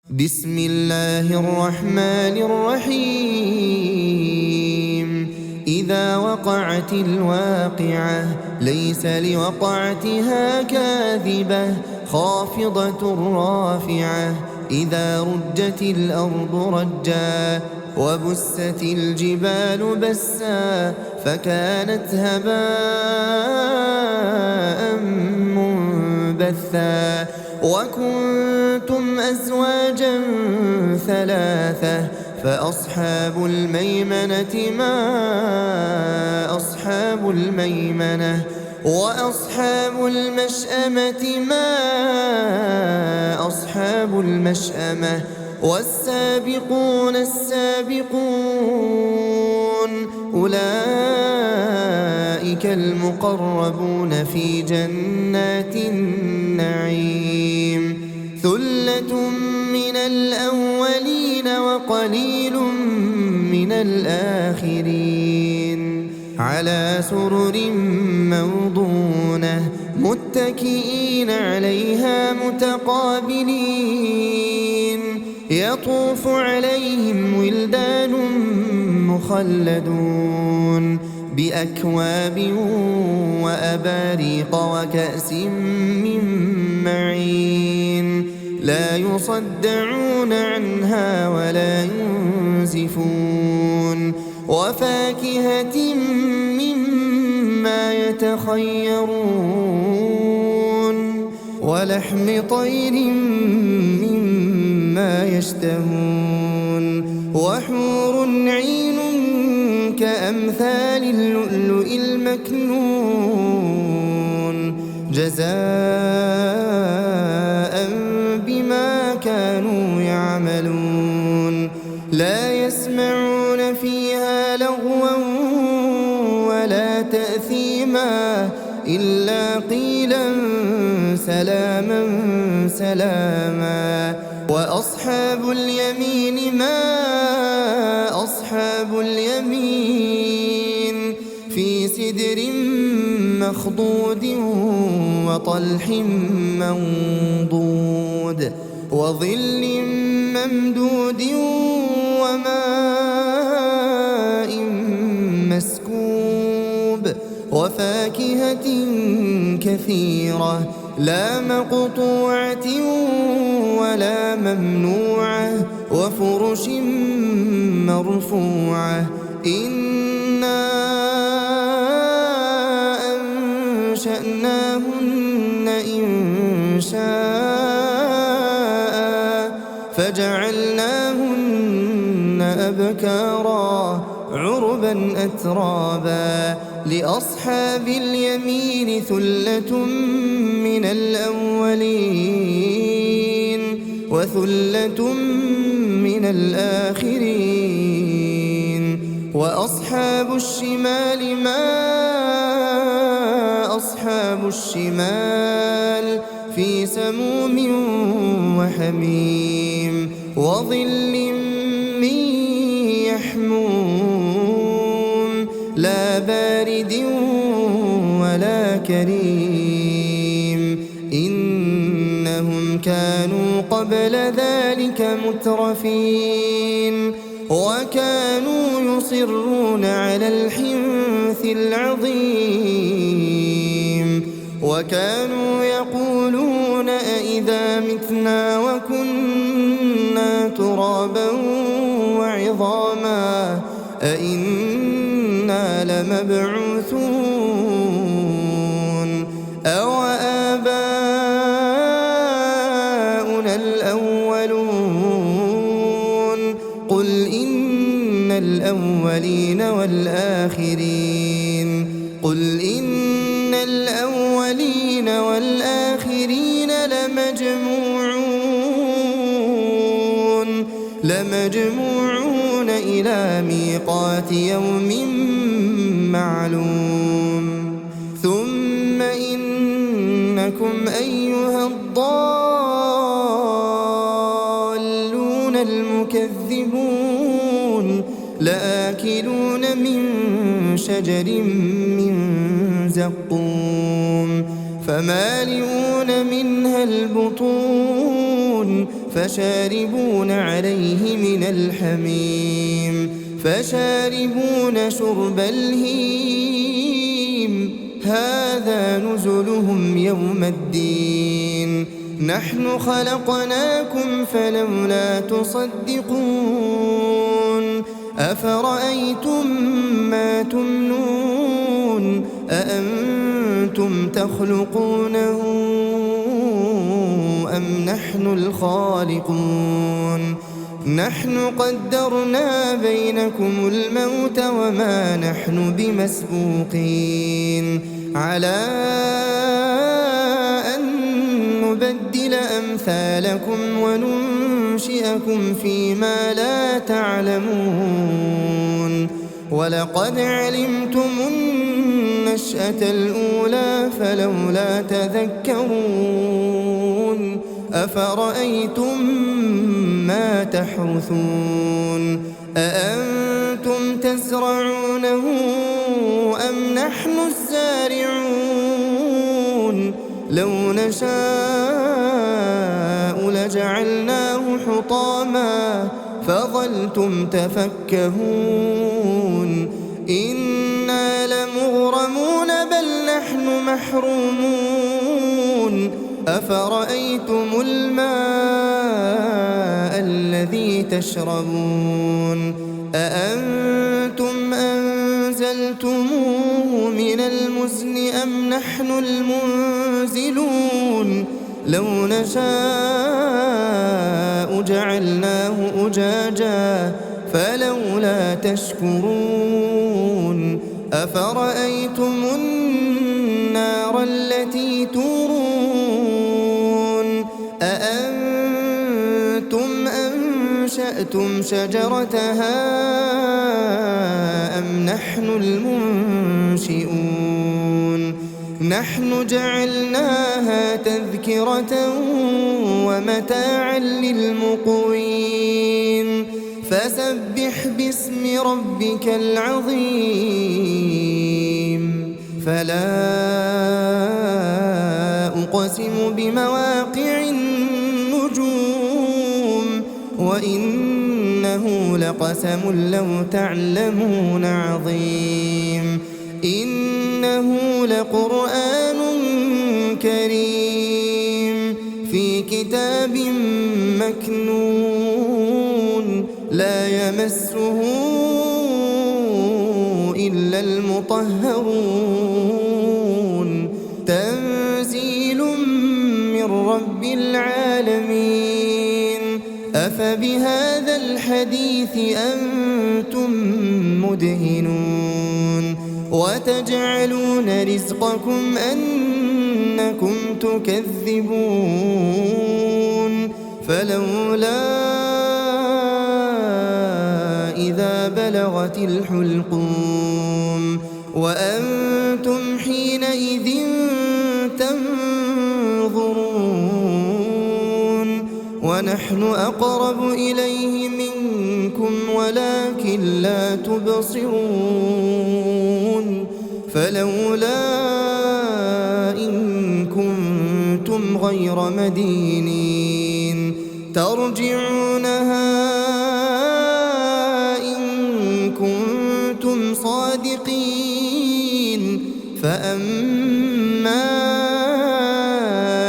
بسم الله الرحمن الرحيم إذا وقعت الواقعة ليس لوقعتها كاذبة خافضة رافعة إذا رجت الأرض رجا وبست الجبال بسا فكانت هباء منبثا وكنتم أزواجا ثلاثة فأصحاب الميمنة ما أصحاب الميمنة وأصحاب المشأمة ما أصحاب المشأمة والسابقون السابقون أولئك المقربون في جنات النعيم ثلة من الأولين وقليل من الآخرين على سرر موضونة متكئين عليها متقابلين يطوف عليهم ولدان مخلدون بأكواب وأباريق وكأس من معين لا يصدعون عنها ولا ينزفون وفاكهة مما يتخيرون ولحم طير مما يشتهون وحور عين كأمثال اللؤلؤ المكنون جزاء بما كانوا يعملون لا يسمعون فيها لغوا ولا تأثيما إلا قيلا سلاما سلاما وأصحاب اليمين ما أصحاب اليمين في سدر مخضود وطلح منضود وظل ممدود وماء مسكوب وفاكهة كثيرة لا مقطوعة ولا ممنوعة وفرش مرفوعة إنا أنشأناهن إنشاء فجعلناهن أبكارا عربا أترابا لأصحاب اليمين ثلة من الأولين وثلة من الآخرين وأصحاب الشمال ما أصحاب الشمال في سموم وحميم وظل من يحموم لا بارد ولا كريم إنهم كانوا قبل ذلك مترفين وكانوا يصرون على الحنث العظيم وكانوا يقولون أئذا متنا وكنا ترابا وعظاما أئنا لمبعوثون أو آباؤنا الأولون قل إن الأولين والآخرين قل إن الأولين والآخرين لمجموعون إلى ميقات يوم معلوم ثم إنكم أيها الضالون المكذبون لآكلون من شجر من زقوم فمالئون منها البطون فشاربون عليه من الحميم فشاربون شرب الهيم هذا نزلهم يوم الدين نحن خلقناكم فلولا تصدقون أفرأيتم ما تمنون أأنتم تخلقونه أم نحن الخالقون نحن قدرنا بينكم الموت وما نحن بمسبوقين على أن نبدل أمثالكم وننشئكم فيما لا تعلمون ولقد علمتم النشأة الأولى فلولا تذكرون أفرأيتم ما تحرثون أأنتم تزرعونه أم نحن الزارعون لو نشاء لجعلناه حطاما فظلتم تفكهون إنا لمغرمون بل نحن محرومون أفرأيتم الماء الذي تشربون أأنتم أنزلتموه من المزن أم نحن المنزلون لو نشاء جعلناه أجاجا فلولا تشكرون أفرأيتم النار التي تورون أأنتم أنشأتم شجرتها أم نحن المنشئون نحن جعلناها تذكرة ومتاعا للمقوين فسبح باسم ربك العظيم فلا أقسم بمواقع النجوم وإنه لقسم لو تعلمون عظيم إنه لقرآن كريم في كتاب مكنون لا يمسه إلا المطهرون تنزيل من رب العالمين أفبهذا الحديث أنتم مدهنون وتجعلون رزقكم أنكم تكذبون فلولا إذا بلغت الحلقوم وأنتم حينئذ تنظرون ونحن أقرب إليه منكم ولكن لا تبصرون فلولا إن كنتم غير مدينين ترجعونها إن كنتم صادقين فأما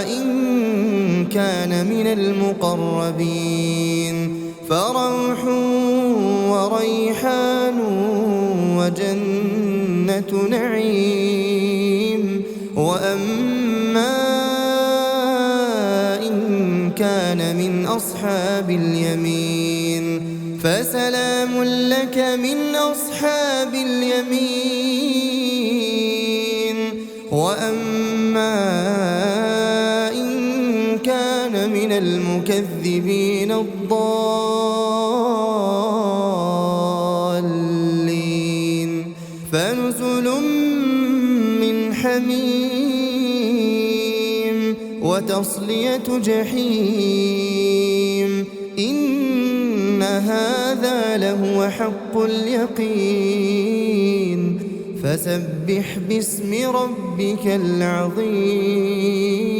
إن كان من المقربين فروح وريحان وجنة نعيم وأما إن كان من أصحاب اليمين فسلام لك من أصحاب اليمين وأما إن كان من المكذبين الضالين فنزل من حميم وتصلية جحيم إن هذا لهو حق اليقين فسبح باسم ربك العظيم